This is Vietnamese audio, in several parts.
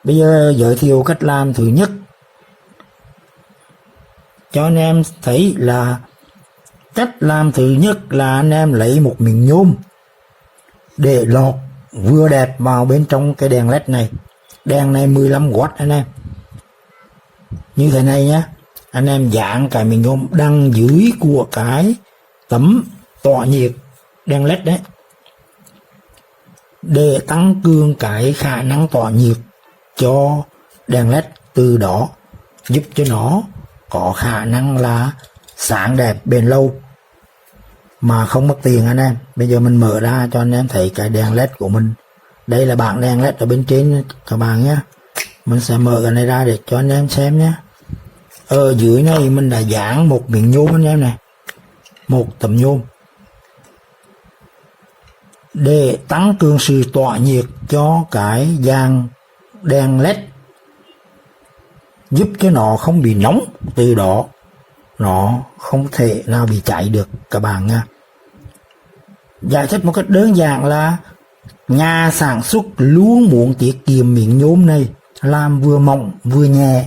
Bây giờ giới thiệu cách làm thứ nhất cho anh em thấy là cách làm thứ nhất là anh em lấy một miếng nhôm để lọt vừa đẹp vào bên trong cái đèn led này. Đèn này 15W anh em, như thế này nhé. Anh em dán cái miếng nhôm đằng dưới của cái tấm tỏa nhiệt đèn led đấy để tăng cường cái khả năng tỏa nhiệt cho đèn led, từ đó giúp cho nó có khả năng là sáng đẹp bền lâu mà không mất tiền anh em. Bây giờ mình mở ra cho anh em thấy cái đèn led của mình. Đây là bảng đèn led ở bên trên các bạn nhé. Mình sẽ mở cái này ra để cho anh em xem nhé. Ở dưới này mình đã dán một miếng nhôm anh em này, một tấm nhôm để tăng cường sự tỏa nhiệt cho cái dàn đèn led, giúp cho nó không bị nóng, từ đó nó không thể nào bị cháy được các bạn nha. Giải thích một cách đơn giản là nhà sản xuất luôn muốn tiết kiệm miếng nhôm này, làm vừa mỏng vừa nhẹ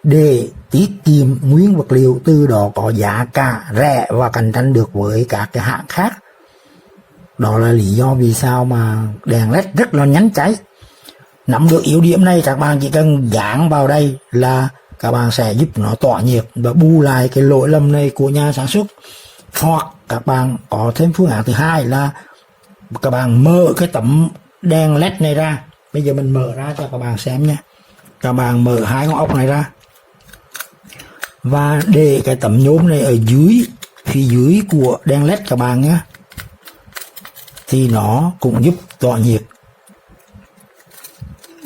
để tiết kiệm nguyên vật liệu, từ đó có giá cả rẻ và cạnh tranh được với các cái hãng khác. Đó là lý do vì sao mà đèn led rất là nhanh cháy. Nắm được yếu điểm này, các bạn chỉ cần dán vào đây là các bạn sẽ giúp nó tỏa nhiệt và bù lại cái lỗi lầm này của nhà sản xuất. Hoặc các bạn có thêm phương án thứ hai là các bạn mở cái tấm đèn led này ra. Bây giờ mình mở ra cho các bạn xem nhé. Các bạn mở hai con ốc này ra và để cái tấm nhôm này ở dưới, phía dưới của đèn led các bạn nhé, thì nó cũng giúp tỏa nhiệt.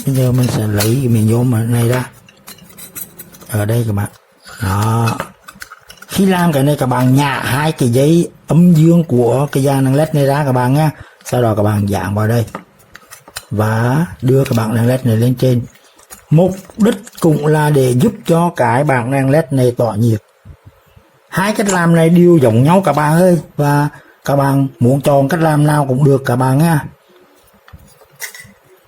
Bây giờ mình sẽ lấy cái miếng nhôm này ra ở đây các bạn. Đó. Khi làm cái này các bạn nhả hai cái dây âm dương của cái dàn đèn led này ra các bạn nha. Sau đó các bạn dán vào đây và đưa cái bảng đèn led này lên trên. Mục đích cũng là để giúp cho cái bảng đèn led này tỏa nhiệt. Hai cách làm này đều giống nhau các bạn ơi, và các bạn muốn chọn cách làm nào cũng được các bạn nha.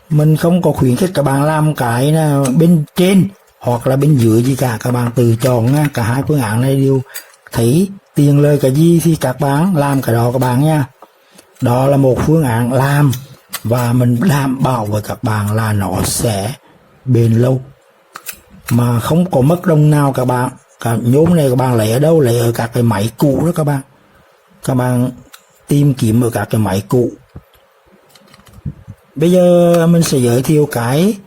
Mình không có khuyến khích các bạn làm cái nào bên trên hoặc là bên dưới gì cả, các bạn tự chọn nha. Cả hai phương án này đều thấy tiền lời cái gì thì các bạn làm cái đó các bạn nha. Đó là một phương án làm và mình đảm bảo với các bạn là nó sẽ bền lâu mà không có mất đồng nào các bạn. Cái nhôm này các bạn lấy ở đâu? Lấy ở các cái máy cũ đó các bạn. Các bạn tìm kiếm ở các cái máy cũ. Bây giờ mình sẽ giới thiệu cái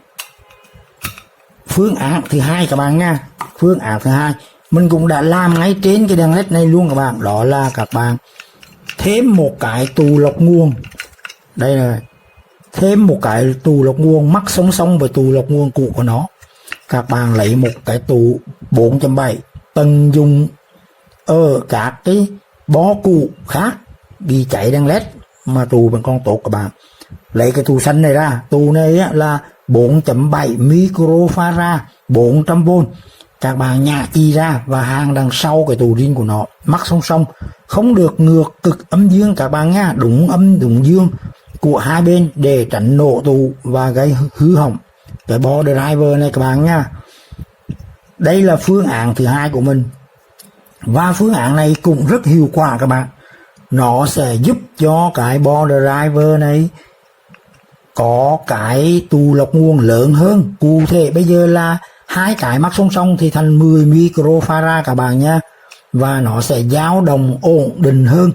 phương án thứ hai các bạn nha. Phương án thứ hai mình cũng đã làm ngay trên cái đèn led này luôn các bạn. Đó là các bạn thêm một cái tù lọc nguồn. Đây là thêm một cái tù lọc nguồn mắc song song với tù lọc nguồn cũ của nó. Các bạn lấy một cái tù 4.7 tận dụng ở các cái bó cũ khác bị cháy đèn led mà tù vẫn còn tốt các bạn. Lấy cái tù xanh này ra. Tù này là 4.7 microfarad 400V. Các bạn nhả chi ra và hàng đằng sau cái tù riêng của nó mắc song song, không được ngược cực âm dương các bạn nha, đúng âm đúng dương của hai bên để tránh nổ tù và gây hư hỏng cái bo driver này các bạn nha. Đây là phương án thứ hai của mình và phương án này cũng rất hiệu quả các bạn. Nó sẽ giúp cho cái bo driver này có cái tù lọc nguồn lớn hơn. Cụ thể bây giờ là hai cái mắc song song thì thành 10 microfarad các bạn nha, và nó sẽ dao động ổn định hơn,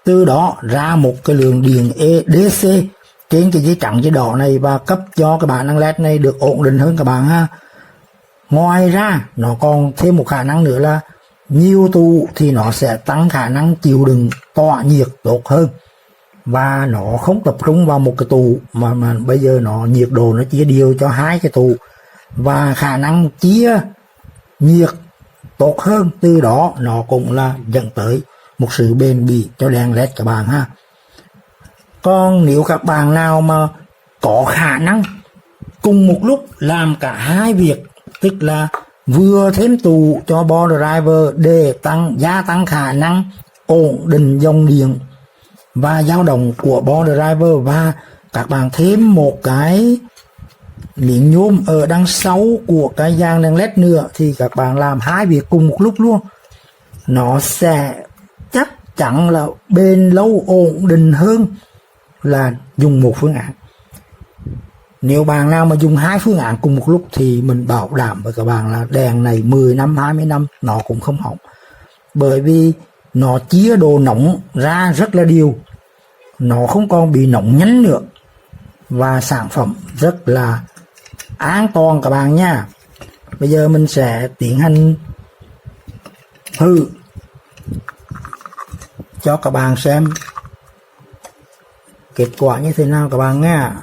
từ đó ra một cái lượng điện DC trên cái dây trắng dây đỏ này và cấp cho cái bảng đèn led này được ổn định hơn các bạn ha. Ngoài ra nó còn thêm một khả năng nữa là nhiều tù thì nó sẽ tăng khả năng chịu đựng tỏa nhiệt tốt hơn, và nó không tập trung vào một cái tù mà bây giờ nó nhiệt độ nó chia đều cho hai cái tù và khả năng chia nhiệt tốt hơn, từ đó nó cũng là dẫn tới một sự bền bỉ cho đèn led các bạn ha. Còn nếu các bạn nào mà có khả năng cùng một lúc làm cả hai việc, tức là vừa thêm tù cho bo driver để gia tăng khả năng ổn định dòng điện và dao động của bo driver, và các bạn thêm một cái miếng nhôm ở đằng sau của cái dàn đèn led nữa thì các bạn làm hai việc cùng một lúc luôn, nó sẽ chắc chắn là bền lâu ổn định hơn là dùng một phương án. Nếu bạn nào mà dùng hai phương án cùng một lúc thì mình bảo đảm với các bạn là đèn này 10 năm 20 năm nó cũng không hỏng, bởi vì nó chia độ nóng ra rất là đều, nó không còn bị nóng nhánh nữa, và sản phẩm rất là an toàn các bạn nha. Bây giờ mình sẽ tiến hành thử cho các bạn xem kết quả như thế nào các bạn nha.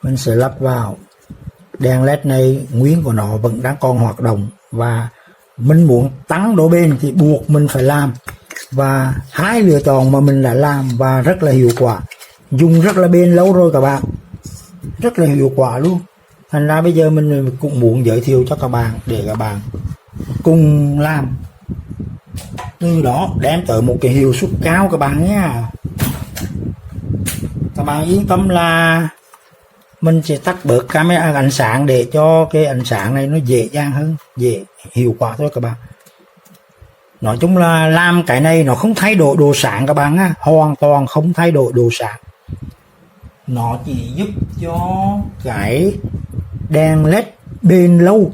Mình sẽ lắp vào đèn led này, nguyên của nó vẫn đang còn hoạt động, và mình muốn tăng độ bền thì buộc mình phải làm, và hai lựa chọn mà mình đã làm và rất là hiệu quả, dùng rất là bền lâu rồi các bạn, rất là hiệu quả luôn. Thành ra bây giờ mình cũng muốn giới thiệu cho các bạn để các bạn cùng làm, từ đó đem tới một cái hiệu suất cao các bạn nha. Các bạn yên tâm là mình sẽ tắt bớt camera ánh sáng để cho cái ánh sáng này nó dễ dàng hơn, dễ hiệu quả thôi các bạn. Nói chung là làm cái này nó không thay đổi độ sáng các bạn á, hoàn toàn không thay đổi độ sáng, nó chỉ giúp cho cái đèn led bền lâu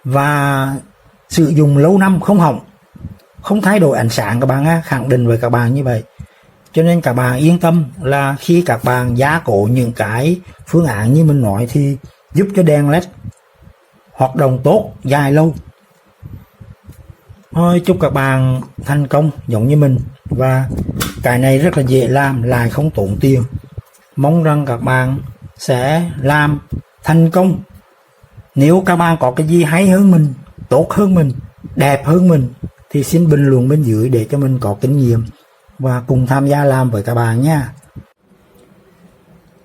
và sử dụng lâu năm không hỏng, không thay đổi ánh sáng các bạn á, khẳng định với các bạn như vậy. Cho nên các bạn yên tâm là khi các bạn gia cố những cái phương án như mình nói thì giúp cho đèn led hoạt động tốt, dài lâu. Thôi chúc các bạn thành công giống như mình, và cái này rất là dễ làm lại không tốn tiền. Mong rằng các bạn sẽ làm thành công. Nếu các bạn có cái gì hay hơn mình, tốt hơn mình, đẹp hơn mình thì xin bình luận bên dưới để cho mình có kinh nghiệm và cùng tham gia làm với các bạn nha.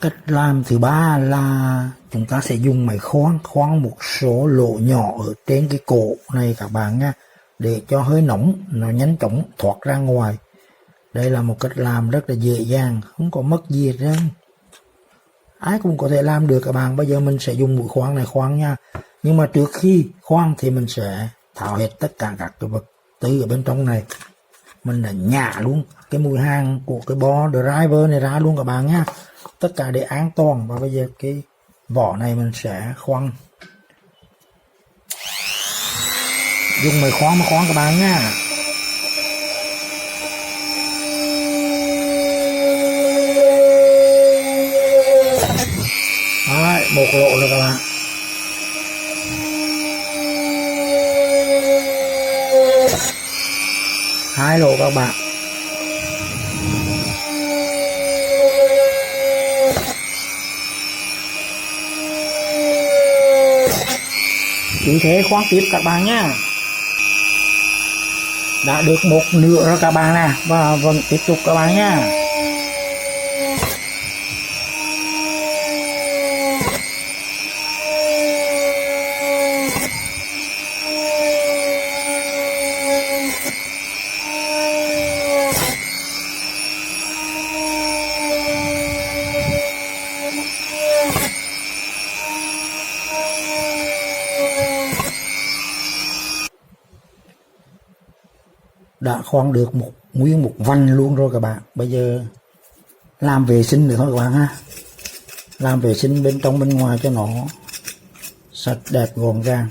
Cách làm thứ ba là chúng ta sẽ dùng máy khoan một số lỗ nhỏ ở trên cái cổ này các bạn nha, để cho hơi nóng nó nhanh chóng thoát ra ngoài. Đây là một cách làm rất là dễ dàng, không có mất gì hết trơn, ai cũng có thể làm được các bạn. Bây giờ mình sẽ dùng mũi khoan này khoan nha, nhưng mà trước khi khoan thì mình sẽ tháo hết tất cả các cái vật tư ở bên trong này. Mình đã nhả luôn cái mùi hang của cái bo driver này ra luôn các bạn nha, tất cả để an toàn. Và bây giờ cái vỏ này mình sẽ khoan, dùng máy khoan mà khoan các bạn nha. Đấy, một lỗ rồi các bạn. Hai lỗ các bạn. Cứ thế khoan tiếp các bạn nhé. Đã được một nửa rồi các bạn nè, và vẫn tiếp tục các bạn nhé. Đã khoan được nguyên một vành luôn rồi các bạn. Bây giờ làm vệ sinh được thôi các bạn ha, làm vệ sinh bên trong bên ngoài cho nó sạch đẹp gọn gàng.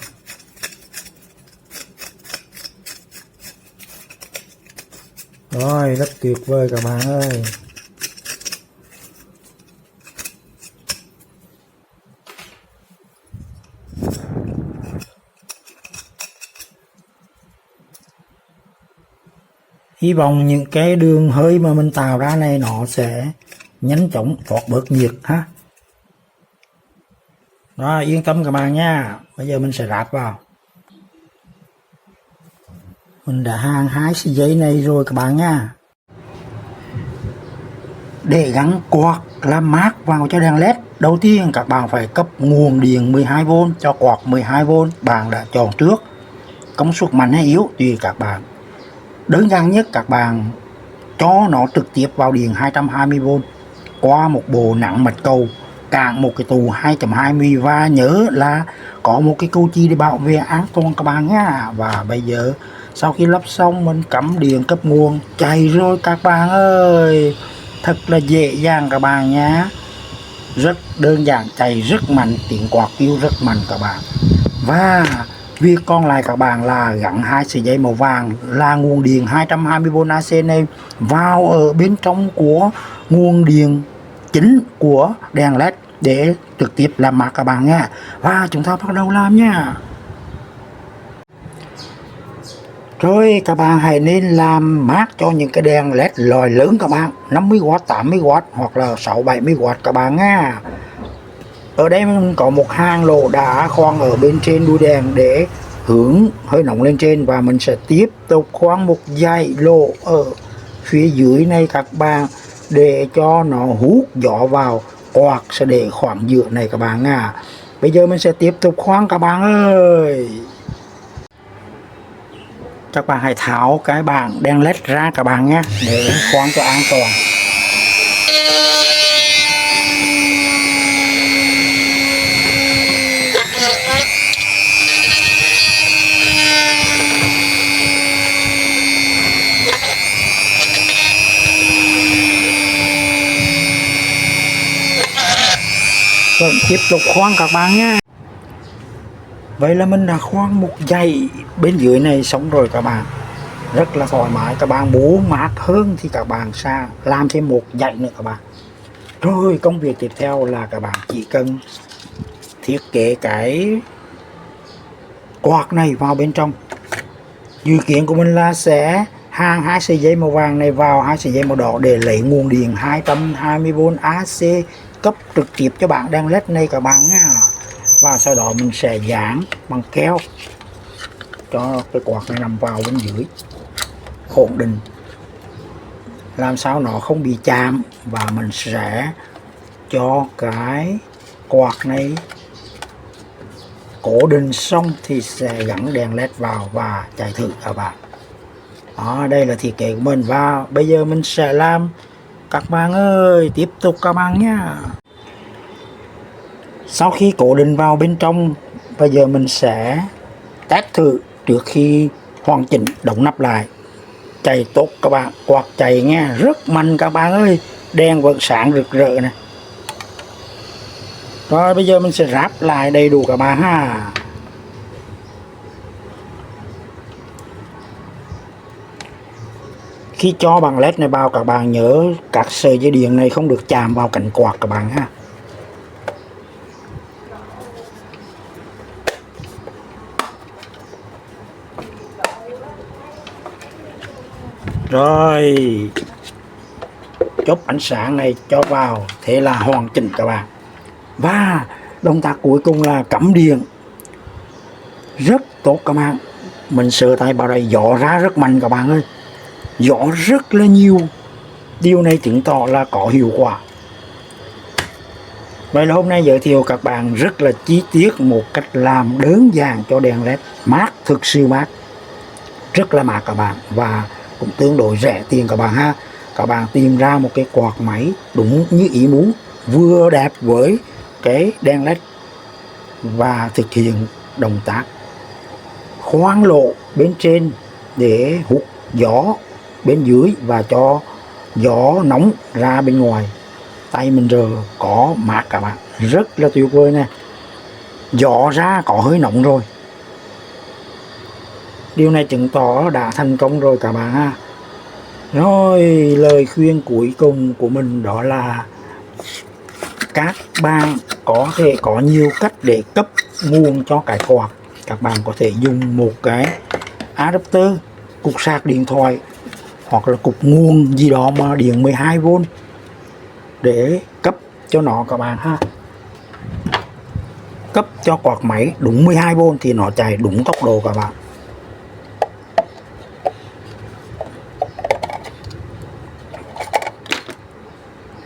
Rồi, rất tuyệt vời các bạn ơi. Hy vọng những cái đường hơi mà mình tạo ra này nó sẽ nhanh chóng thoát bớt nhiệt ha. Rồi, yên tâm các bạn nha. Bây giờ mình sẽ ráp vào. Mình đã hàn hai sợi dây này rồi các bạn nha. Để gắn quạt làm mát vào cho đèn led, đầu tiên các bạn phải cấp nguồn điện 12V cho quạt 12V bạn đã chọn trước. Công suất mạnh hay yếu tùy các bạn. Đơn giản nhất các bạn cho nó trực tiếp vào điện 220V qua một bộ nặng mạch cầu cản một cái tù 2.20 và nhớ là có một cái câu chi để bảo vệ an toàn các bạn nhá. Và bây giờ sau khi lắp xong mình cắm điện cấp nguồn chạy rồi các bạn ơi, thật là dễ dàng các bạn nhé, rất đơn giản, chạy rất mạnh, tiếng quạt kêu rất mạnh các bạn. Và việc còn lại các bạn là gắn hai sợi dây màu vàng là nguồn điện 220V AC này vào ở bên trong của nguồn điện chính của đèn led để trực tiếp làm mát các bạn nha. Và chúng ta bắt đầu làm nha. Rồi các bạn hãy nên làm mát cho những cái đèn led loại lớn các bạn, 50W, 80W hoặc là 6-70W các bạn nha. Ở đây mình có một hàng lỗ đá khoan ở bên trên đuôi đèn để hướng hơi nóng lên trên, và mình sẽ tiếp tục khoan một dải lỗ ở phía dưới này các bạn để cho nó hút gió vào, quạt sẽ để khoảng giữa này các bạn nha. Bây giờ mình sẽ tiếp tục khoan các bạn ơi. Các bạn hãy tháo cái bảng đèn led ra các bạn nhé, để khoan cho an toàn. Rồi tiếp tục khoan các bạn nhé. Vậy là mình đã khoan một dãy bên dưới này xong rồi các bạn, rất là thoải mái. Các bạn muốn mát hơn thì các bạn sẽ làm thêm một dãy nữa các bạn. Rồi công việc tiếp theo là các bạn chỉ cần thiết kế cái quạt này vào bên trong. Dự kiến của mình là sẽ hàn hai sợi dây màu vàng này vào hai sợi dây màu đỏ để lấy nguồn điện 220V AC cấp trực tiếp cho bảng đèn led này các bạn nha. Và sau đó mình sẽ dán bằng keo cho cái quạt này nằm vào bên dưới ổn định, làm sao nó không bị chạm. Và mình sẽ cho cái quạt này cố định xong thì sẽ gắn đèn led vào và chạy thử các bạn. Đó, đây là thiết kế của mình và bây giờ mình sẽ làm các bạn ơi, tiếp tục các bạn nhé. Sau khi cố định vào bên trong, bây giờ mình sẽ test thử trước khi hoàn chỉnh đóng nắp lại. Chạy tốt các bạn, quạt chạy nghe rất mạnh các bạn ơi, đèn vẫn sáng rực rỡ này. Rồi bây giờ mình sẽ ráp lại đầy đủ các bạn ha. Khi cho bằng led này vào các bạn nhớ các sợi dây điện này không được chạm vào cạnh quạt các bạn ha. Rồi chốt ánh sáng này cho vào, thế là hoàn chỉnh các bạn. Và động tác cuối cùng là cắm điện, rất tốt các bạn. Mình sờ tay vào đây gió ra rất mạnh các bạn ơi, gió rất là nhiều, điều này chứng tỏ là có hiệu quả. Vậy là hôm nay giới thiệu các bạn rất là chi tiết một cách làm đơn giản cho đèn led mát, thực sự mát, rất là mát các bạn, và cũng tương đối rẻ tiền các bạn ha. Các bạn tìm ra một cái quạt máy đúng như ý muốn, vừa đẹp với cái đèn led và thực hiện động tác khoan lỗ bên trên để hút gió bên dưới và cho gió nóng ra bên ngoài. Tay mình giờ có mát các bạn, rất là tuyệt vời nè. Gió ra có hơi nóng rồi, điều này chứng tỏ đã thành công rồi các bạn ha. Rồi lời khuyên cuối cùng của mình đó là các bạn có thể có nhiều cách để cấp nguồn cho cái quạt. Các bạn có thể dùng một cái adapter, cục sạc điện thoại hoặc là cục nguồn gì đó mà điện 12V để cấp cho nó các bạn ha. Cấp cho quạt máy đúng 12V thì nó chạy đúng tốc độ các bạn.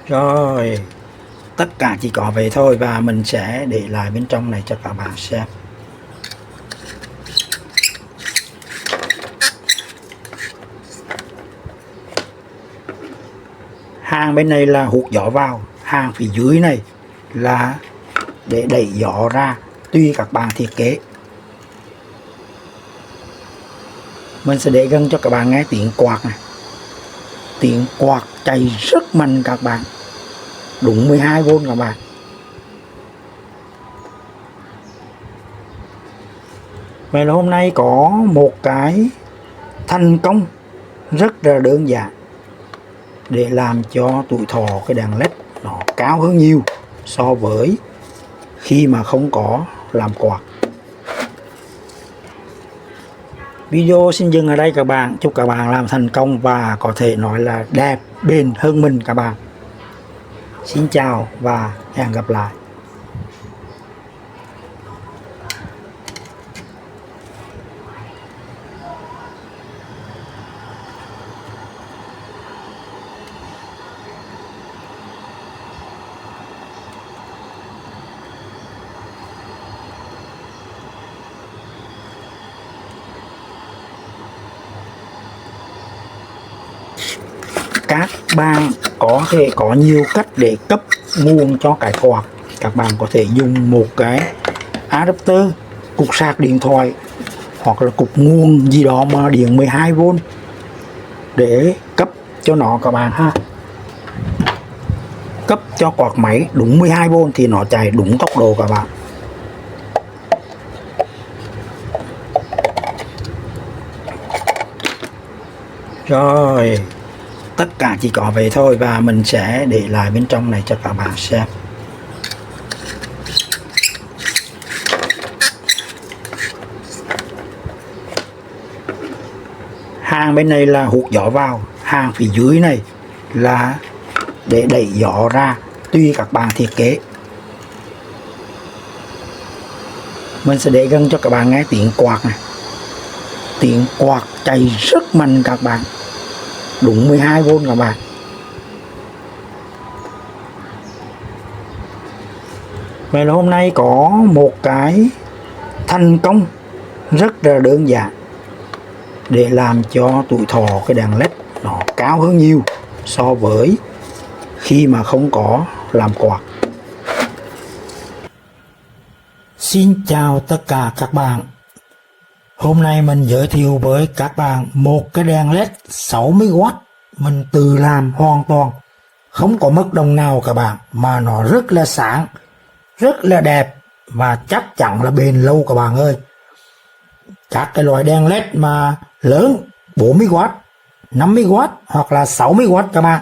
Rồi tất cả chỉ có vậy thôi, và mình sẽ để lại bên trong này cho các bạn xem. Hàng bên này là hút gió vào, hàng phía dưới này là để đẩy gió ra, tùy các bạn thiết kế. Mình sẽ để gần cho các bạn nghe tiếng quạt này. Tiếng quạt chạy rất mạnh các bạn, đúng 12V các bạn. Vậy là hôm nay có một cái thành công rất là đơn giản để làm cho tuổi thọ cái đèn led nó cao hơn nhiều so với khi mà không có làm quạt. Video xin dừng ở đây các bạn. Chúc các bạn làm thành công và có thể nói là đẹp bền hơn mình các bạn. Xin chào và hẹn gặp lại. Các bạn có thể có nhiều cách để cấp nguồn cho cái quạt. Các bạn có thể dùng một cái adapter, cục sạc điện thoại hoặc là cục nguồn gì đó mà điện 12V để cấp cho nó các bạn ha. Cấp cho quạt máy đúng 12V thì nó chạy đúng tốc độ các bạn. Rồi, tất cả chỉ có vậy thôi và mình sẽ để lại bên trong này cho các bạn xem. Hàng bên này là hút gió vào, hàng phía dưới này là để đẩy gió ra, tùy các bạn thiết kế. Mình sẽ để gần cho các bạn nghe tiếng quạt này. Tiếng quạt chạy rất mạnh các bạn, đúng 12V các bạn. Vậy là hôm nay có một cái thành công rất là đơn giản để làm cho tuổi thọ cái đèn led nó cao hơn nhiều so với khi mà không có làm quạt. Xin chào tất cả các bạn. Hôm nay mình giới thiệu với các bạn một cái đèn led 60W mình tự làm hoàn toàn, không có mất đồng nào các bạn, mà nó rất là sáng, rất là đẹp và chắc chắn là bền lâu các bạn ơi. Các cái loại đèn led mà lớn 40W, 50W hoặc là 60W các bạn,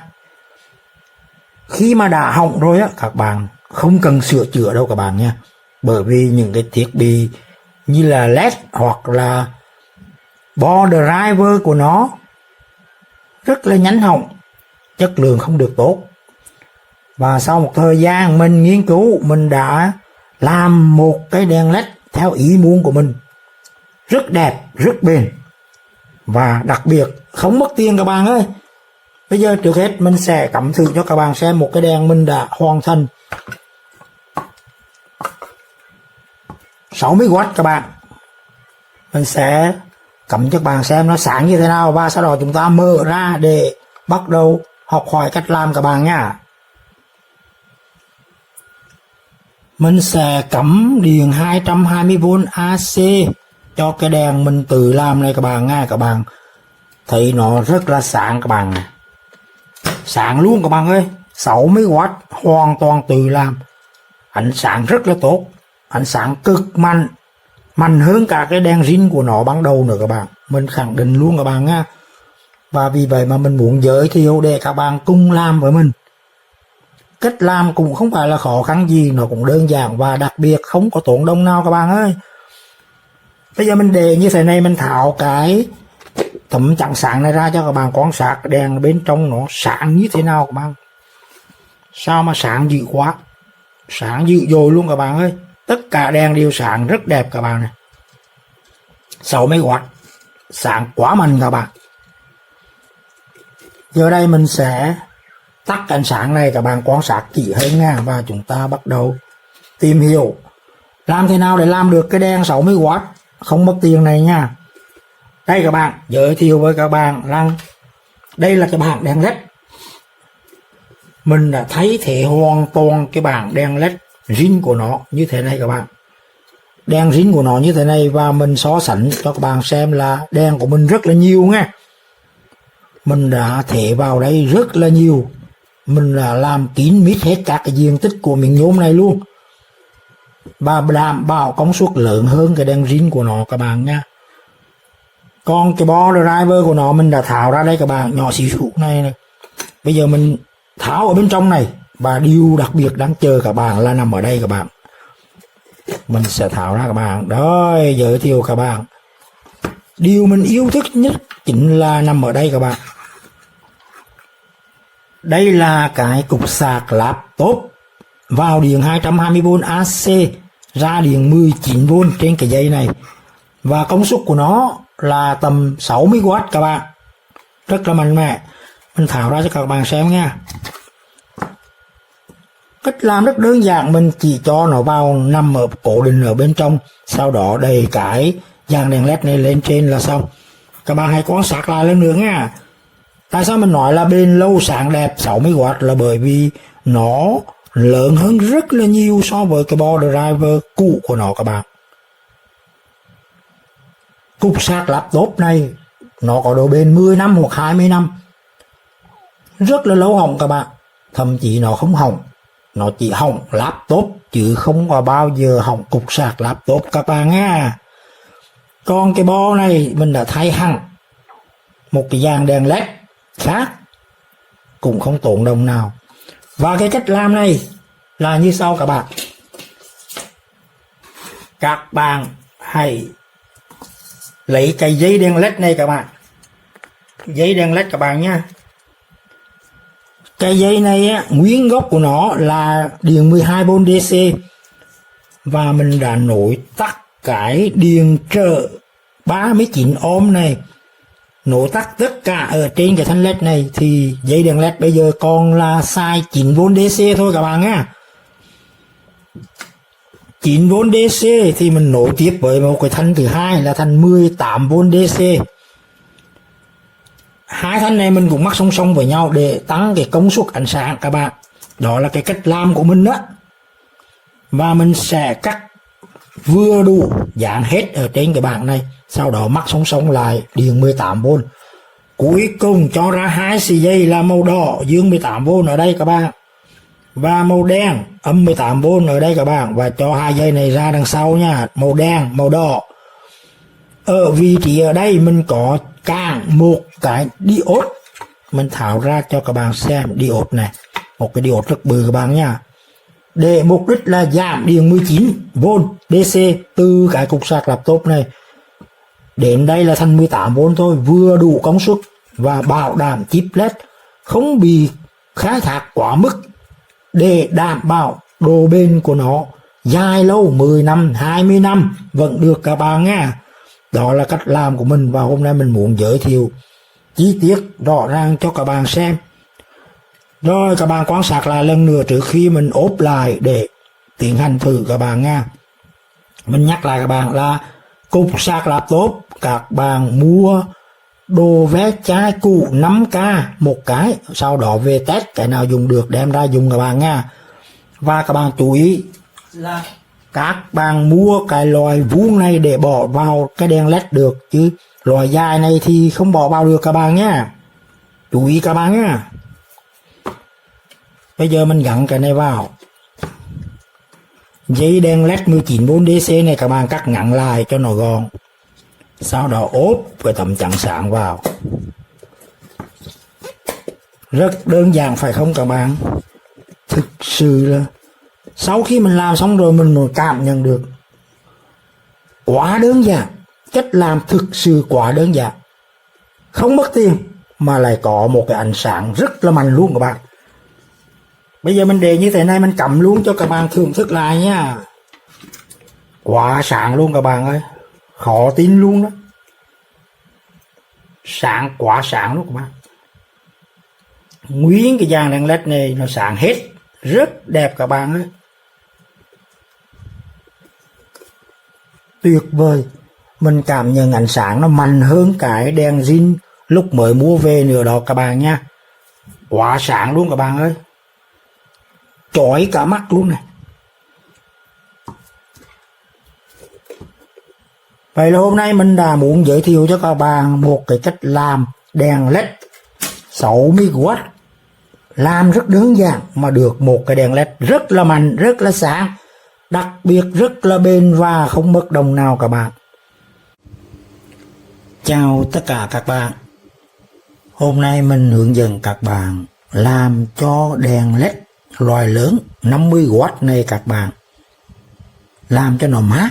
khi mà đã hỏng rồi á, các bạn không cần sửa chữa đâu các bạn nha. Bởi vì những cái thiết bị như là led hoặc là bo driver của nó rất là nhanh hỏng, chất lượng không được tốt. Và sau một thời gian mình nghiên cứu, mình đã làm một cái đèn led theo ý muốn của mình, rất đẹp, rất bền và đặc biệt không mất tiền các bạn ơi. Bây giờ trước hết mình sẽ cắm thử cho các bạn xem một cái đèn mình đã hoàn thành 60W các bạn. Mình sẽ cắm cho các bạn xem nó sáng như thế nào và sau đó chúng ta mở ra để bắt đầu học hỏi cách làm các bạn nha. Mình sẽ cắm điện 220V AC cho cái đèn mình tự làm này các bạn nha. Các bạn thấy nó rất là sáng các bạn này. Sáng luôn các bạn ơi, 60W hoàn toàn tự làm. Ánh sáng rất là tốt, ánh sáng cực mạnh, mạnh hơn cả cái đèn zin của nó ban đầu nữa các bạn. Mình khẳng định luôn các bạn nha. Và vì vậy mà mình muốn giới thiệu để các bạn cùng làm với mình. Cách làm cũng không phải là khó khăn gì, nó cũng đơn giản và đặc biệt không có tốn đồng nào các bạn ơi. Bây giờ mình để như thế này, mình tháo cái tấm chắn sáng này ra cho các bạn quan sát đèn bên trong nó sáng như thế nào các bạn. Sao mà sáng dữ quá, sáng dữ dội luôn các bạn ơi. Tất cả đèn đều sáng rất đẹp các bạn này. 60W sáng quá mạnh các bạn. Giờ đây mình sẽ tắt ánh sáng này, các bạn quan sát kỹ hơn nha. Và chúng ta bắt đầu tìm hiểu làm thế nào để làm được cái đèn 60W không mất tiền này nha. Đây các bạn, giới thiệu với các bạn rằng đây là cái bảng đèn led. Mình đã thấy thể hoàn toàn cái bảng đèn led zin của nó như thế này các bạn. Đèn zin của nó như thế này, và mình so sánh cho các bạn xem là đèn của mình rất là nhiều nha. Mình đã thể vào đây rất là nhiều. Mình đã làm kín mít hết các cái diện tích của miếng nhôm này luôn, và đảm bảo công suất lớn hơn cái đèn zin của nó các bạn nha. Còn cái bo driver của nó mình đã tháo ra đây các bạn, nhỏ xíu xíu này. Bây giờ mình tháo ở bên trong này, và điều đặc biệt đang chờ các bạn là nằm ở đây các bạn. Mình sẽ tháo ra các bạn. Rồi, giới thiệu các bạn. Điều mình yêu thích nhất chính là nằm ở đây các bạn. Đây là cái cục sạc laptop vào điện 220V AC, ra điện 19V trên cái dây này. Và công suất của nó là tầm 60W các bạn. Rất là mạnh mẽ. Mình tháo ra cho các bạn xem nha. Cách làm rất đơn giản, mình chỉ cho nó vào nằm ở cố định ở bên trong, sau đó đầy cái dàn đèn led này lên trên là xong. Các bạn hãy quan sát lại lần nữa nha. Tại sao mình nói là bền lâu sáng đẹp 60W là bởi vì nó lớn hơn rất là nhiều so với cái bo driver cũ của nó các bạn. Cục sạc laptop này nó có độ bền 10 năm hoặc 20 năm, rất là lâu hỏng các bạn. Thậm chí nó không hỏng, nó chỉ hỏng laptop chứ không có bao giờ hỏng cục sạc laptop các bạn nha. Còn cái bo này mình đã thay hẳn một cái dàn đèn led khác, cũng không tốn đồng nào. Và cái cách làm này là như sau các bạn. Các bạn hãy lấy cái dây đèn led này các bạn, dây đèn led các bạn nha. Cái dây này á, nguyên gốc của nó là điện 12V DC, và mình đã nối tắt cái điện trở 39 ohm này, nối tắt tất cả ở trên cái thanh led này, thì dây đèn led bây giờ còn là xài 9V DC thôi các bạn nha. 9V DC thì mình nối tiếp với một cái thanh thứ hai là thanh 18V DC. Hai thanh này mình cũng mắc song song với nhau để tăng cái công suất ánh sáng các bạn. Đó là cái cách làm của mình đó. Và mình sẽ cắt vừa đủ dán hết ở trên cái bảng này, sau đó mắc song song lại điện 18V. Cuối cùng cho ra hai sợi dây là màu đỏ dương 18V ở đây các bạn, và màu đen âm 18V ở đây các bạn. Và cho hai dây này ra đằng sau nha, màu đen màu đỏ. Ở vị trí ở đây mình có càng một cái diode, mình tháo ra cho các bạn xem diode này, một cái diode rất bự các bạn nha, để mục đích là giảm điện 19V DC từ cái cục sạc laptop này đến đây là thành 18V thôi, vừa đủ công suất và bảo đảm chip led không bị khai thác quá mức, để đảm bảo độ bền của nó dài lâu 10 năm 20 năm vẫn được các bạn nha. Đó là cách làm của mình, và hôm nay mình muốn giới thiệu chi tiết rõ ràng cho các bạn xem. Rồi các bạn quan sát lại lần nữa trước khi mình ốp lại để tiến hành thử các bạn nha. Mình nhắc lại các bạn là cục sạc laptop các bạn mua đồ vé chai cũ 5K một cái, sau đó về test cái nào dùng được đem ra dùng các bạn nha. Và các bạn chú ý là các bạn mua cái loại vuông này để bỏ vào cái đèn led được, chứ loại dài này thì không bỏ vào được các bạn nhé. Chú ý các bạn nhé. Bây giờ mình gắn cái này vào. Dây đèn led 19V DC này các bạn cắt ngắn lại cho nó gọn, sau đó ốp với tấm chắn sáng vào. Rất đơn giản phải không các bạn? Thực sự là sau khi mình làm xong rồi mình mới cảm nhận được quá đơn giản. Cách làm thực sự quá đơn giản, không mất tiền mà lại có một cái ánh sáng rất là mạnh luôn các bạn. Bây giờ mình để như thế này, mình cầm luôn cho các bạn thưởng thức lại nha. Quá sáng luôn các bạn ơi, khó tin luôn đó. Sáng, quá sáng luôn các bạn. Nguyên cái dàn đèn led này nó sáng hết, rất đẹp các bạn ơi. Tuyệt vời. Mình cảm nhận ánh sáng nó mạnh hơn cái đèn zin lúc mới mua về nữa đó các bạn nha. Quá sáng luôn các bạn ơi. chói cả mắt luôn này. Vậy là hôm nay mình đã muốn giới thiệu cho các bạn một cái cách làm đèn led 60W, làm rất đơn giản mà được một cái đèn led rất là mạnh, rất là sáng, đặc biệt rất là bền và không mất đồng nào các bạn. Chào tất cả các bạn. Hôm nay mình hướng dẫn các bạn làm cho đèn led loại lớn 50W này các bạn, làm cho nó mát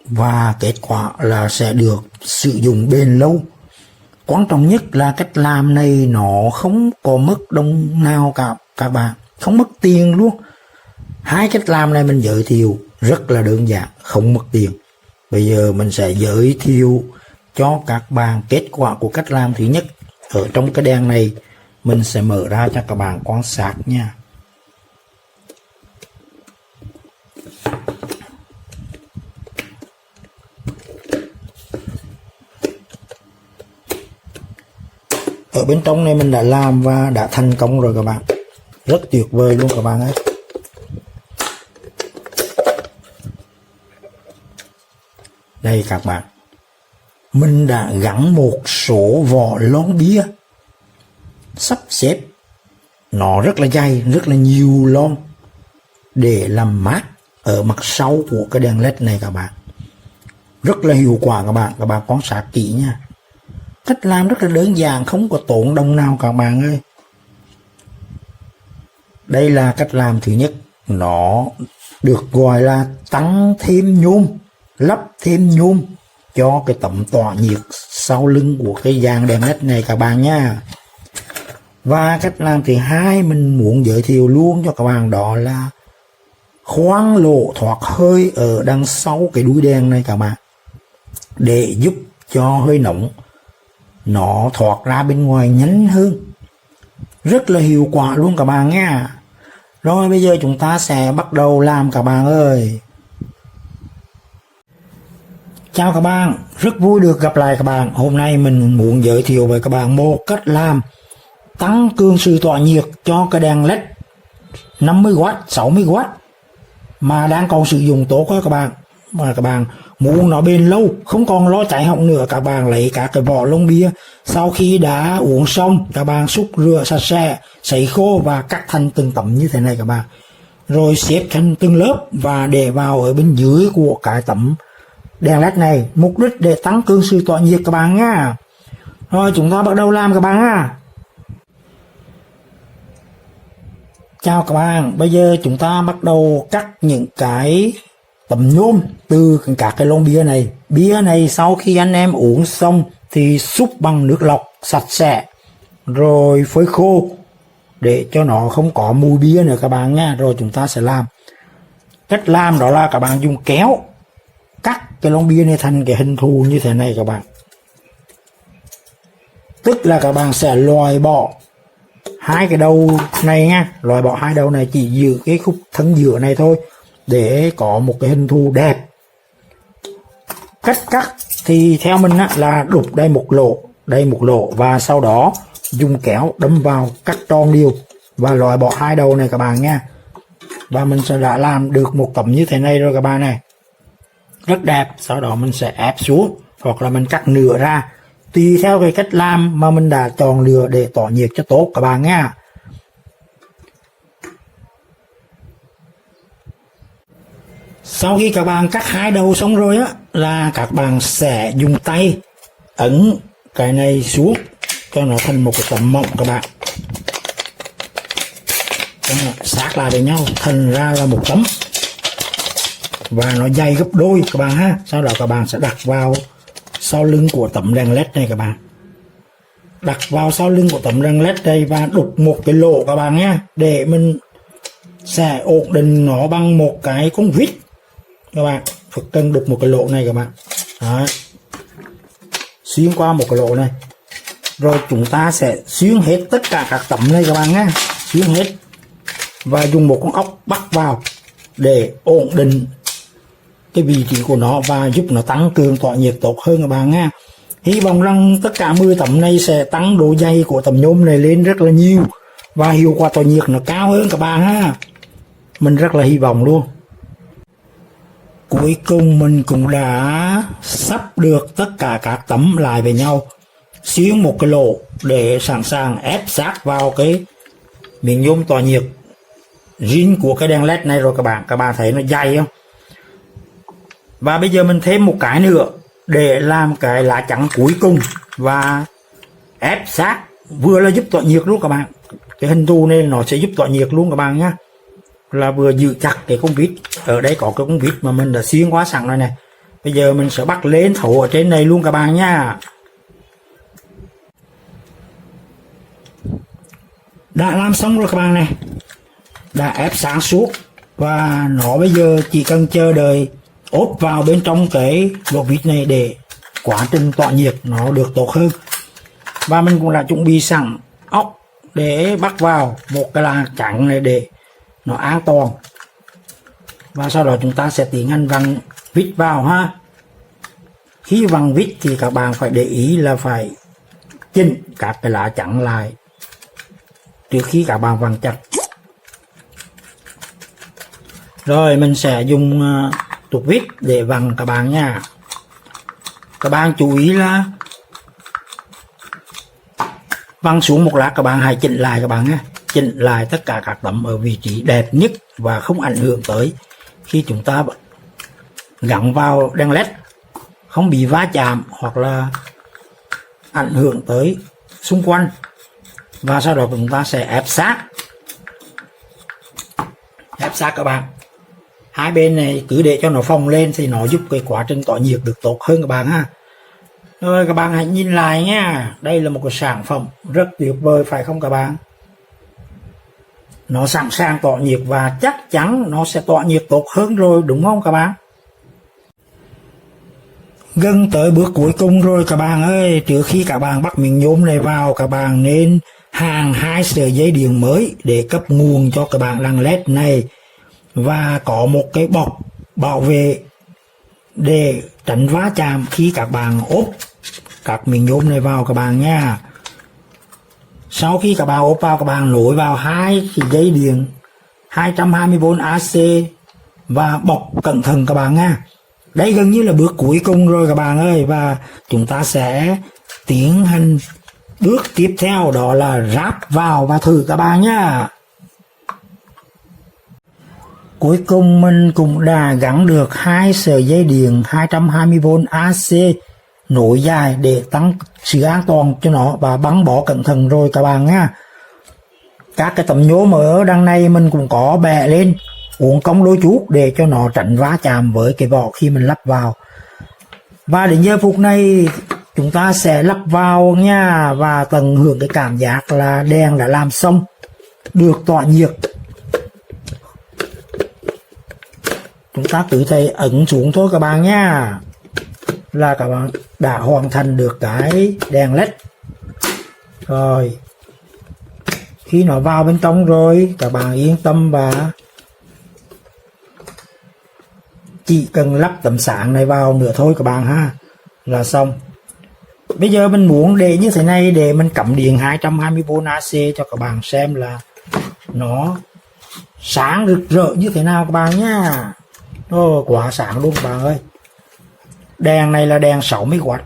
và kết quả là sẽ được sử dụng bền lâu. Quan trọng nhất là cách làm này nó không có mất đồng nào cả các bạn, không mất tiền luôn. Hai cách làm này mình giới thiệu rất là đơn giản, không mất tiền. Bây giờ mình sẽ giới thiệu cho các bạn kết quả của cách làm thứ nhất. Ở trong cái đèn này mình sẽ mở ra cho các bạn quan sát nha. Ở bên trong này mình đã làm và đã thành công rồi các bạn, rất tuyệt vời luôn các bạn ấy. Đây các bạn, mình đã gắn một số vỏ lon bia sắp xếp, nó rất là dày, rất là nhiều lon để làm mát ở mặt sau của cái đèn led này các bạn. Rất là hiệu quả các bạn quan sát kỹ nha. Cách làm rất là đơn giản, không có tốn đồng nào các bạn ơi. Đây là cách làm thứ nhất, nó được gọi là tăng thêm nhôm, lắp thêm nhôm cho cái tấm tỏa nhiệt sau lưng của cái dàn đèn led này các bạn nha. Và cách làm thứ hai mình muốn giới thiệu luôn cho các bạn, đó là khoan lỗ thoát hơi ở đằng sau cái đuôi đèn này các bạn, để giúp cho hơi nóng nó thoát ra bên ngoài nhanh hơn. Rất là hiệu quả luôn các bạn nha. Rồi bây giờ chúng ta sẽ bắt đầu làm các bạn ơi. Chào các bạn, rất vui được gặp lại các bạn. Hôm nay mình muốn giới thiệu với các bạn một cách làm tăng cường sự tỏa nhiệt cho cái đèn led 50W, 60W mà đang còn sử dụng tốt đó các bạn. Mà các bạn muốn nó bền lâu, không còn lo cháy hỏng nữa, các bạn lấy các cái vỏ lon bia sau khi đã uống xong, các bạn xúc rửa sạch sẽ, sấy khô và cắt thành từng tấm như thế này các bạn, rồi xếp thành từng lớp và để vào ở bên dưới của cái tấm đèn led này, mục đích để tăng cường sự tỏa nhiệt các bạn nha. Rồi chúng ta bắt đầu làm các bạn nha. Chào các bạn, bây giờ chúng ta bắt đầu cắt những cái tấm nhôm từ các cái lon bia này. Bia này sau khi anh em uống xong thì xúc bằng nước lọc sạch sẽ, rồi phơi khô để cho nó không có mùi bia nữa các bạn nha. Rồi chúng ta sẽ làm. Cách làm đó là các bạn dùng kéo cắt cái lon bia này thành cái hình thù như thế này các bạn. Tức là các bạn sẽ loại bỏ hai cái đầu này nha, loại bỏ hai đầu này, chỉ giữ cái khúc thân giữa này thôi để có một cái hình thù đẹp. Cách cắt thì theo mình là đục đây một lỗ và sau đó dùng kéo đâm vào cắt tròn đều và loại bỏ hai đầu này các bạn nha. Và mình sẽ đã làm được một tấm như thế này rồi các bạn này, rất đẹp. Sau đó mình sẽ ép xuống hoặc là mình cắt nửa ra, tùy theo cái cách làm mà mình đã chọn lựa để tỏa nhiệt cho tốt các bạn nha. Sau khi các bạn cắt hai đầu xong rồi là các bạn sẽ dùng tay ấn cái này xuống cho nó thành một cái tấm mỏng các bạn, sát lại với nhau thành ra là một tấm và nó dày gấp đôi các bạn ha. Sau đó các bạn sẽ đặt vào sau lưng của tấm đèn led này các bạn, đặt vào sau lưng của tấm đèn led đây và đục một cái lỗ các bạn nhé, để mình sẽ ổn định nó bằng một cái con vít các bạn. Phải cần đục một cái lỗ này các bạn. Đấy, xuyên qua một cái lỗ này, rồi chúng ta sẽ xuyên hết tất cả các tấm này các bạn nhé, xuyên hết và dùng một con ốc bắt vào để ổn định cái vị trí của nó và giúp nó tăng cường tỏa nhiệt tốt hơn các bạn nha. Hy vọng rằng tất cả 10 tấm này sẽ tăng độ dày của tấm nhôm này lên rất là nhiều và hiệu quả tỏa nhiệt nó cao hơn các bạn ha. Mình rất là hy vọng luôn. Cuối cùng mình cũng đã sắp được tất cả các tấm lại với nhau, xuyên một cái lỗ để sẵn sàng ép sát vào cái miếng nhôm tỏa nhiệt zin của cái đèn led này rồi các bạn thấy nó dày không. Và bây giờ mình thêm một cái nữa để làm cái lá chắn cuối cùng và ép sát, vừa là giúp tỏa nhiệt luôn các bạn. Cái hình thù này nó sẽ giúp tỏa nhiệt luôn các bạn nhá, là vừa giữ chặt cái con vít. Ở đây có cái con vít mà mình đã xuyên quá sẵn rồi này, bây giờ mình sẽ bắt lên thấu ở trên này luôn các bạn nha. Đã làm xong rồi các bạn này, đã ép sáng suốt và nó bây giờ chỉ cần chờ đợi ốp vào bên trong cái lỗ vít này để quá trình tỏa nhiệt nó được tốt hơn. Và mình cũng đã chuẩn bị sẵn ốc để bắt vào một cái lá chắn này để nó an toàn. Và sau đó chúng ta sẽ tiến hành vặn vít vào ha. Khi vặn vít thì các bạn phải để ý là phải chỉnh các cái lá chắn lại trước khi các bạn vặn chặt. Rồi mình sẽ dùng tuột vít để vặn các bạn nha. Các bạn chú ý là vặn xuống một lát các bạn hãy chỉnh lại các bạn nhé. Chỉnh lại tất cả các tấm ở vị trí đẹp nhất và không ảnh hưởng tới khi chúng ta gắn vào đèn led, không bị va chạm hoặc là ảnh hưởng tới xung quanh. Và sau đó chúng ta sẽ ép sát các bạn. Hai bên này cứ để cho nó phồng lên thì nó giúp cái quá trình tỏa nhiệt được tốt hơn các bạn ha. Rồi các bạn hãy nhìn lại nha, đây là một cái sản phẩm rất tuyệt vời phải không các bạn? Nó sẵn sàng tỏa nhiệt và chắc chắn nó sẽ tỏa nhiệt tốt hơn rồi đúng không các bạn? Gần tới bước cuối cùng rồi các bạn ơi. Trước khi các bạn bắt miếng nhôm này vào, các bạn nên hàn 2 sợi dây điện mới để cấp nguồn cho các bạn đèn led này, và có một cái bọc bảo vệ để tránh va chạm khi các bạn ốp các miếng nhôm này vào các bạn nha. Sau khi các bạn ốp vào, các bạn nối vào 2 cái dây điện 220V AC và bọc cẩn thận các bạn nha. Đây gần như là bước cuối cùng rồi các bạn ơi, và chúng ta sẽ tiến hành bước tiếp theo, đó là ráp vào và thử các bạn nhá. Cuối cùng mình cũng đã gắn được 2 sợi dây điện 220V AC nối dài để tăng sự an toàn cho nó và băng bó cẩn thận rồi các bạn nha. Các cái tấm nhôm ở đằng này mình cũng có bẻ lên uốn cong đôi chút để cho nó tránh va chạm với cái vỏ khi mình lắp vào. Và đến giờ phút này chúng ta sẽ lắp vào nha, và tận hưởng cái cảm giác là đèn đã làm xong, được tỏa nhiệt. Chúng ta cứ thấy ấn xuống thôi các bạn nha, là các bạn đã hoàn thành được cái đèn led. Rồi khi nó vào bên trong rồi các bạn yên tâm và chỉ cần lắp tấm sáng này vào nữa thôi các bạn ha, là xong. Bây giờ mình muốn để như thế này để mình cắm điện 220V AC cho các bạn xem là nó sáng rực rỡ như thế nào các bạn nhá. Quá sáng luôn các bạn ơi. Đèn này là đèn 60W,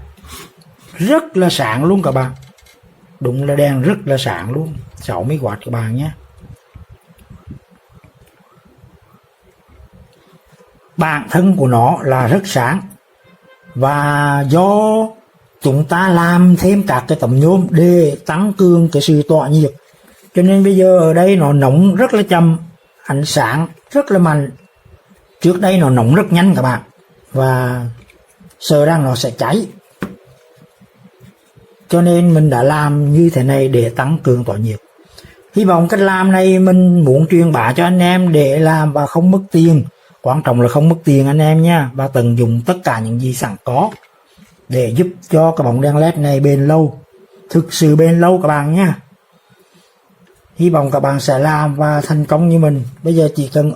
rất là sáng luôn các bạn. Đúng là đèn rất là sáng luôn, 60W các bạn nhé. Bản thân của nó là rất sáng, và do chúng ta làm thêm các cái tấm nhôm để tăng cường cái sự tỏa nhiệt, cho nên bây giờ ở đây nó nóng rất là chậm, ánh sáng rất là mạnh. Trước đây nó nóng rất nhanh các bạn, và sợ rằng nó sẽ cháy, cho nên mình đã làm như thế này để tăng cường tỏa nhiệt. Hy vọng cách làm này mình muốn truyền bá cho anh em để làm và không mất tiền. Quan trọng là không mất tiền anh em nha, và tận dụng tất cả những gì sẵn có để giúp cho cái bóng đèn led này bền lâu, thực sự bền lâu các bạn nha. Hy vọng các bạn sẽ làm và thành công như mình. Bây giờ chỉ cần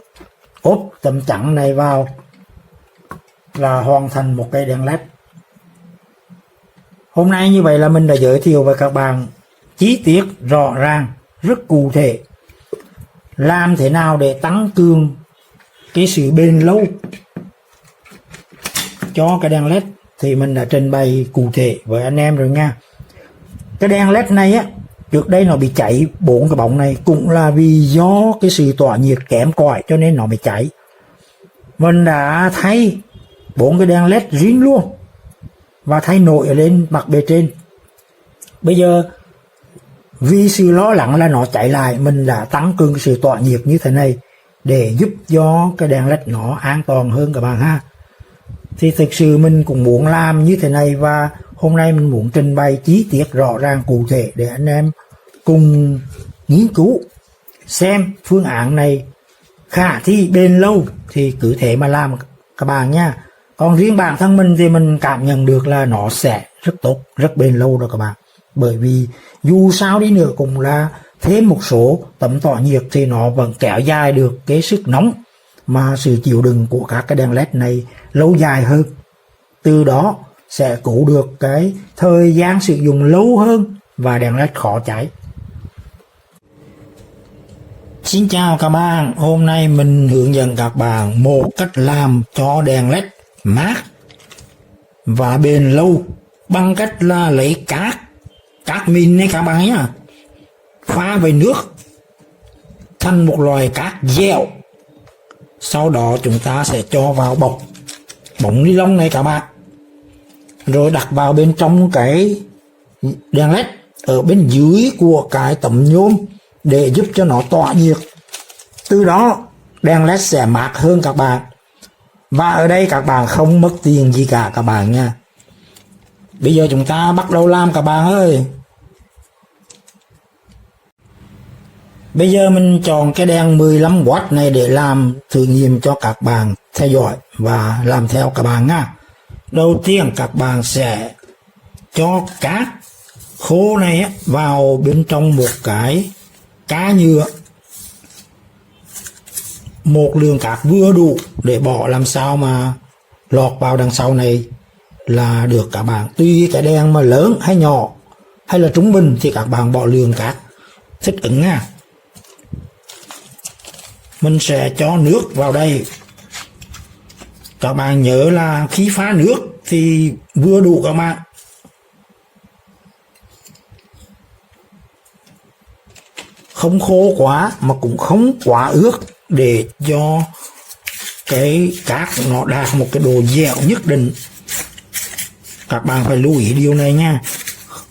ốp tấm chắn này vào là hoàn thành một cây đèn led. Hôm nay như vậy là mình đã giới thiệu với các bạn chi tiết rõ ràng rất cụ thể. Làm thế nào để tăng cường cái sự bền lâu cho cái đèn led thì mình đã trình bày cụ thể với anh em rồi nha. Cái đèn led này á, trước đây nó bị cháy 4 cái bóng này cũng là vì do cái sự tỏa nhiệt kém cỏi cho nên nó bị cháy. Mình đã thay 4 cái đèn led zin luôn và thay nổi ở lên mặt bề trên. Bây giờ vì sự lo lắng là nó cháy lại, mình đã tăng cường sự tỏa nhiệt như thế này để giúp cho cái đèn led nó an toàn hơn các bạn ha. Thì thực sự mình cũng muốn làm như thế này, và hôm nay mình muốn trình bày chi tiết rõ ràng cụ thể để anh em cùng nghiên cứu xem phương án này khả thi bền lâu thì cứ thế mà làm các bạn nha. Còn riêng bản thân mình thì mình cảm nhận được là nó sẽ rất tốt, rất bền lâu đó các bạn. Bởi vì dù sao đi nữa cũng là thêm một số tấm tỏa nhiệt thì nó vẫn kéo dài được cái sức nóng mà sự chịu đựng của các cái đèn led này lâu dài hơn. Từ đó sẽ cứu được cái thời gian sử dụng lâu hơn và đèn led khó cháy. Xin chào các bạn, hôm nay mình hướng dẫn các bạn một cách làm cho đèn led mát và bền lâu bằng cách là lấy cát min này các bạn nhé, pha với nước thành một loại cát dẻo. Sau đó chúng ta sẽ cho vào bóng ni lông này các bạn, rồi đặt vào bên trong cái đèn led ở bên dưới của cái tấm nhôm để giúp cho nó tỏa nhiệt. Từ đó đèn led sẽ mát hơn các bạn. Và ở đây các bạn không mất tiền gì cả các bạn nha. Bây giờ chúng ta bắt đầu làm các bạn ơi. Bây giờ mình chọn cái đèn 15W này để làm thử nghiệm cho các bạn theo dõi và làm theo các bạn nha. Đầu tiên các bạn sẽ cho cát khô này vào bên trong một cái cá nhựa. Một lượng cát vừa đủ để bỏ làm sao mà lọt vào đằng sau này là được các bạn. Tùy cái đèn mà lớn hay nhỏ hay là trung bình thì các bạn bỏ lượng cát thích ứng nha. Mình sẽ cho nước vào đây. Các bạn nhớ là khi pha nước thì vừa đủ các bạn. Không khô quá mà cũng không quá ướt để cho cái cát nó đạt một cái độ dẻo nhất định. Các bạn phải lưu ý điều này nha.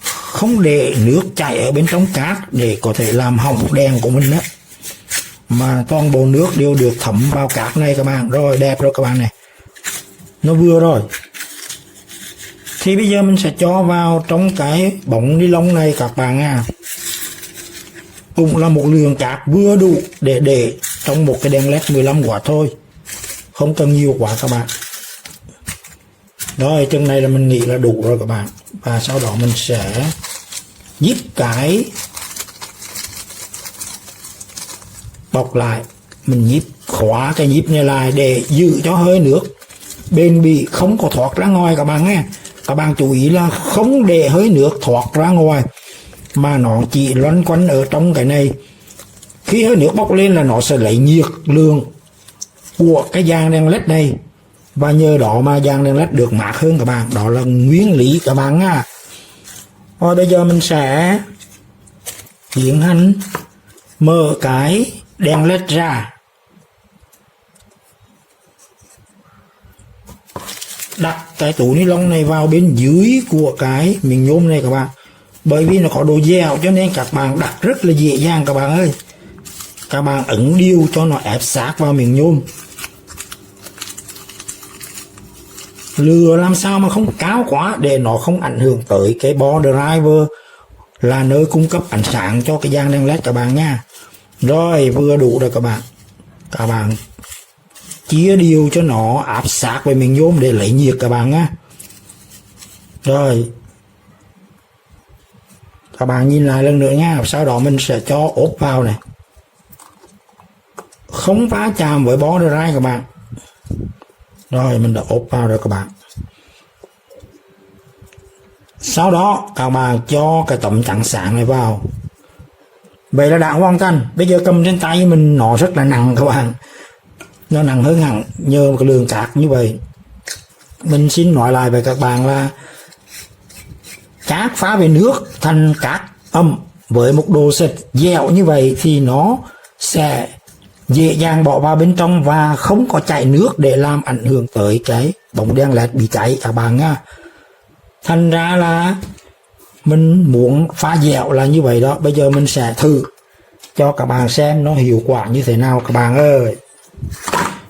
Không để nước chảy ở bên trong cát để có thể làm hỏng đèn của mình đó. Mà toàn bộ nước đều được thấm vào cát này các bạn. Rồi đẹp rồi các bạn này. Nó vừa rồi. Thì bây giờ mình sẽ cho vào trong cái bóng ni lông này các bạn nha. Cũng là một lượng cát vừa đủ để trong một cái đèn led 15W thôi. Không cần nhiều quá các bạn. Rồi chừng này là mình nghĩ là đủ rồi các bạn. Và sau đó mình sẽ díp cái bọc lại. Mình nhíp khóa cái nhíp này lại để giữ cho hơi nước bên bị không có thoát ra ngoài các bạn nghe. Các bạn chú ý là không để hơi nước thoát ra ngoài mà nó chỉ loanh quanh ở trong cái này. Khi hơi nước bốc lên là nó sẽ lấy nhiệt lượng của cái dàn đèn led này, và nhờ đó mà dàn đèn led được mát hơn các bạn. Đó là nguyên lý các bạn nha. Rồi bây giờ mình sẽ tiến hành mở cái đèn led ra, đặt cái túi ni lông này vào bên dưới của cái miếng nhôm này các bạn. Bởi vì nó có độ dẻo cho nên các bạn đặt rất là dễ dàng các bạn ơi. Các bạn ấn đều cho nó ép sát vào miếng nhôm. Lừa làm sao mà không cao quá để nó không ảnh hưởng tới cái bo driver là nơi cung cấp ánh sáng cho cái dàn đèn led các bạn nha. Rồi vừa đủ rồi các bạn. Các bạn chia đều cho nó áp sát với miếng nhôm để lấy nhiệt các bạn nha. Rồi các bạn nhìn lại lần nữa nha. Sau đó mình sẽ cho ốp vào này, không va chạm với bo drive các bạn. Rồi mình đã ốp vào rồi các bạn. Sau đó các bạn cho cái tấm chắn sáng này vào. Vậy là đã hoàn thành. Bây giờ cầm trên tay mình nó rất là nặng các bạn, nó nặng hơn hẳn nhờ cái lượng cát như vậy. Mình xin nói lại với các bạn là cát phá về nước thành cát âm với một độ sệt dẻo như vậy thì nó sẽ dễ dàng bỏ vào bên trong và không có chảy nước để làm ảnh hưởng tới cái bóng đèn led bị cháy các bạn nha. Thành ra là mình muốn phá dẻo là như vậy đó. Bây giờ mình sẽ thử cho các bạn xem nó hiệu quả như thế nào các bạn ơi.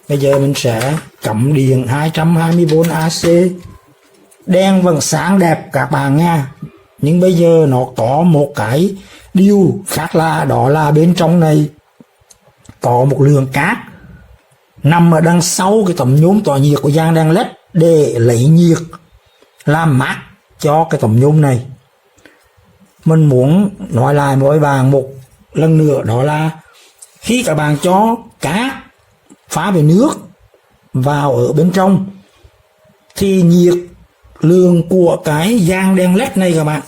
Bây giờ mình sẽ cắm điện 220V AC. Đèn vẫn sáng đẹp các bạn nha. Nhưng bây giờ nó có một cái điều khác lạ, đó là bên trong này có một lượng cát nằm ở đằng sau cái tấm nhôm tỏa nhiệt của dàn đèn led để lấy nhiệt làm mát cho cái tấm nhôm này. Mình muốn nói lại với bạn một lần nữa, đó là khi các bạn cho cát phá về nước vào ở bên trong thì nhiệt lượng của cái dàn đèn led này các bạn,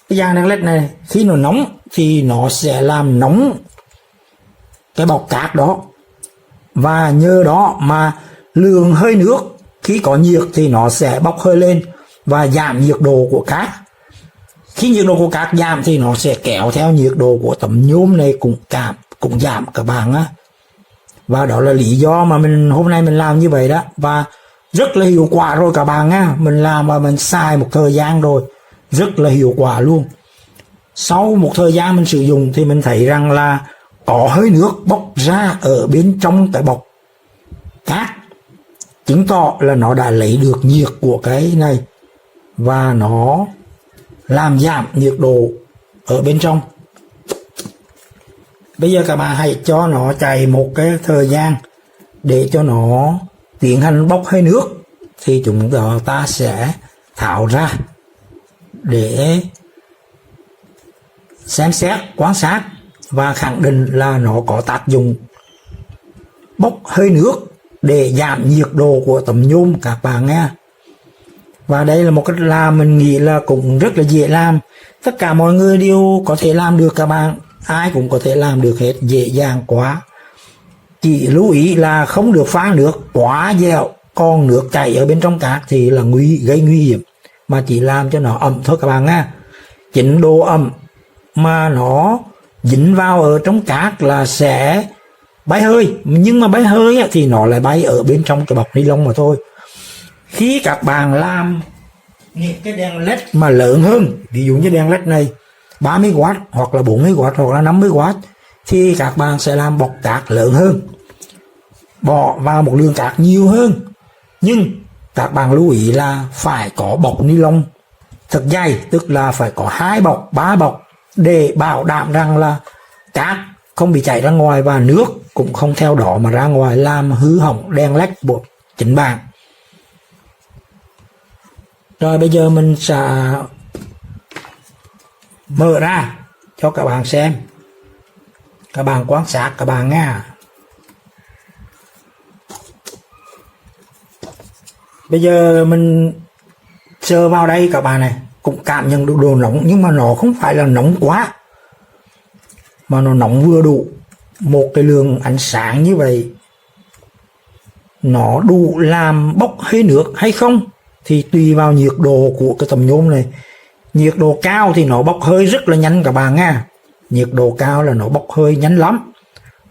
cái dàn đèn led này khi nó nóng thì nó sẽ làm nóng cái bọc cát đó, và nhờ đó mà lượng hơi nước khi có nhiệt thì nó sẽ bốc hơi lên và giảm nhiệt độ của cát. Khi nhiệt độ của cát giảm thì nó sẽ kéo theo nhiệt độ của tấm nhôm này cũng giảm các bạn á. Và đó là lý do mà hôm nay mình làm như vậy đó, và rất là hiệu quả rồi các bạn á. Mình làm và mình xài một thời gian rồi, rất là hiệu quả luôn. Sau một thời gian mình sử dụng thì mình thấy rằng là có hơi nước bốc ra ở bên trong cái bọc cát, chứng tỏ là nó đã lấy được nhiệt của cái này và nó làm giảm nhiệt độ ở bên trong. Bây giờ các bạn hãy cho nó chạy một cái thời gian để cho nó tiến hành bốc hơi nước, thì chúng ta sẽ tháo ra để xem xét, quan sát và khẳng định là nó có tác dụng bốc hơi nước để giảm nhiệt độ của tấm nhôm các bạn nha. Và đây là một cách làm mình nghĩ là cũng rất là dễ làm. Tất cả mọi người đều có thể làm được các bạn, ai cũng có thể làm được hết, dễ dàng quá. Chỉ lưu ý là không được pha nước quá dẻo, còn nước chảy ở bên trong cát thì là gây nguy hiểm, mà chỉ làm cho nó ẩm thôi các bạn nha. Chính độ ẩm mà nó dính vào ở trong cát là sẽ bay hơi, nhưng mà bay hơi thì nó lại bay ở bên trong cái bọc ni lông mà thôi. Khi các bạn làm những cái đèn led mà lớn hơn, ví dụ như đèn led này 30W hoặc là 40W hoặc là 50W, thì các bạn sẽ làm bọc cát lớn hơn, bỏ vào một lượng cát nhiều hơn. Nhưng các bạn lưu ý là phải có bọc ni lông thật dày, tức là phải có 2 bọc, 3 bọc để bảo đảm rằng là cát không bị chảy ra ngoài và nước cũng không theo đó mà ra ngoài làm hư hỏng đèn led của chính bạn. Rồi bây giờ mình sẽ mở ra cho các bạn xem, các bạn quan sát các bạn nha. Bây giờ mình sờ vào đây các bạn này, cũng cảm nhận được độ nóng, nhưng mà nó không phải là nóng quá, mà nó nóng vừa đủ. Một cái lượng ánh sáng như vậy nó đủ làm bốc hơi nước hay không thì tùy vào nhiệt độ của cái tấm nhôm này. Nhiệt độ cao thì nó bốc hơi rất là nhanh các bạn nha. Nhiệt độ cao là nó bốc hơi nhanh lắm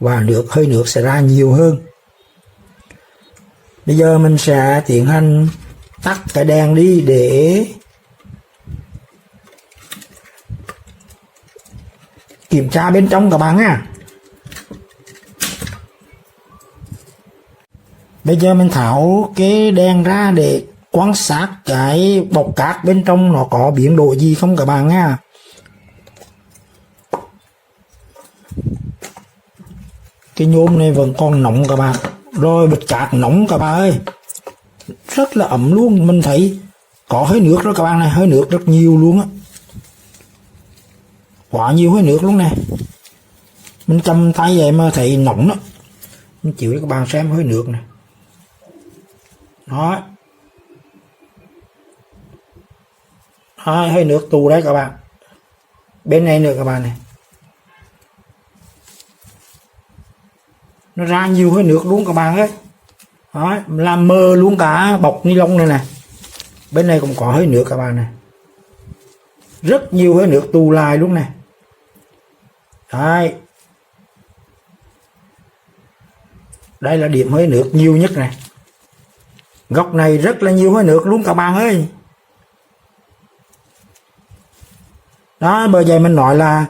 và hơi nước sẽ ra nhiều hơn. Bây giờ mình sẽ tiến hành tắt cái đèn đi để kiểm tra bên trong các bạn nha. Bây giờ mình tháo cái đèn ra để quan sát cái bọc cát bên trong nó có biến đổi gì không các bạn nha. Cái nhôm này vẫn còn nóng các bạn. Rồi bịch cát nóng các bạn ơi, rất là ẩm luôn. Mình thấy có hơi nước đó các bạn này, hơi nước rất nhiều luôn á, quá nhiều hơi nước luôn nè. Mình cầm tay vậy mà thấy nóng đó. Mình chịu cho các bạn xem hơi nước này đó. Hơi nước tù đấy các bạn. Bên này nữa các bạn này, nó ra nhiều hơi nước luôn các bạn ơi. Đó, làm mờ luôn cả bọc ni lông này nè. Bên này cũng có hơi nước các bạn này, rất nhiều hơi nước tụ lại luôn này. Đấy, đây là điểm hơi nước nhiều nhất này. Góc này rất là nhiều hơi nước luôn các bạn ơi. Đó, bởi vậy mình nói là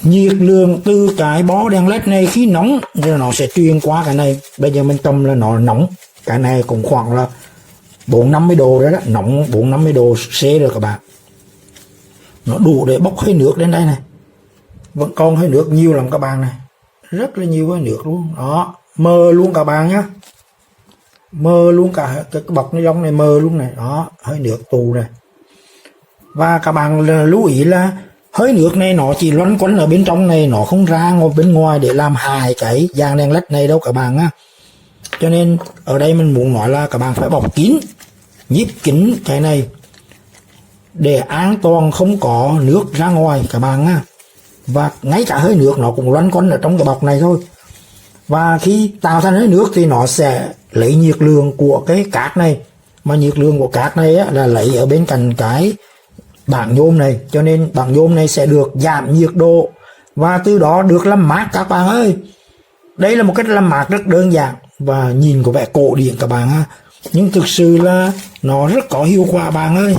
nhiệt lượng từ cái bó đèn led này khi nóng rồi nó sẽ truyền qua cái này. Bây giờ mình cầm là nó nóng, cái này cũng khoảng là 450 độ đấy đó, nóng 450 độ C rồi các bạn. Nó đủ để bốc hơi nước lên đây này. Vẫn còn hơi nước nhiều lắm các bạn này, rất là nhiều hơi nước luôn. Đó, mờ luôn các bạn nhé, mờ luôn cả cái bọc ni lông này, mờ luôn này. Đó, hơi nước tù này. Và các bạn lưu ý là hơi nước này nó chỉ loanh quanh ở bên trong này, nó không ra ngoài bên ngoài để làm hại cái dàn đèn led này đâu các bạn á. Cho nên ở đây mình muốn nói là các bạn phải bọc kín, nhíp kín cái này để an toàn không có nước ra ngoài các bạn á. Và ngay cả hơi nước nó cũng loanh quanh ở trong cái bọc này thôi. Và khi tạo thành hơi nước thì nó sẽ lấy nhiệt lượng của cái cát này, mà nhiệt lượng của cát này á, là lấy ở bên cạnh cái bảng nhôm này, cho nên bảng nhôm này sẽ được giảm nhiệt độ và từ đó được làm mát các bạn ơi. Đây là một cách làm mát rất đơn giản và nhìn có vẻ cổ điển các bạn ha, nhưng thực sự là nó rất có hiệu quả bạn ơi.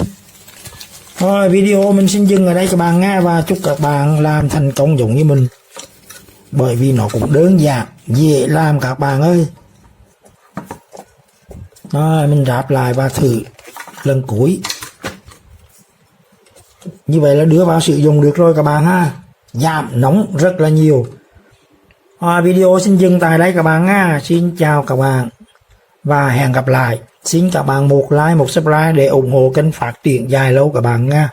Thôi video mình xin dừng ở đây các bạn nghe, và chúc các bạn làm thành công giống như mình, bởi vì nó cũng đơn giản dễ làm các bạn ơi. Rồi mình ráp lại và thử lần cuối. Như vậy là đưa vào sử dụng được rồi các bạn ha, giảm nóng rất là nhiều. Video xin dừng tại đây các bạn ha. Xin chào các bạn và hẹn gặp lại. Xin các bạn một like, một subscribe để ủng hộ kênh phát triển dài lâu các bạn nha.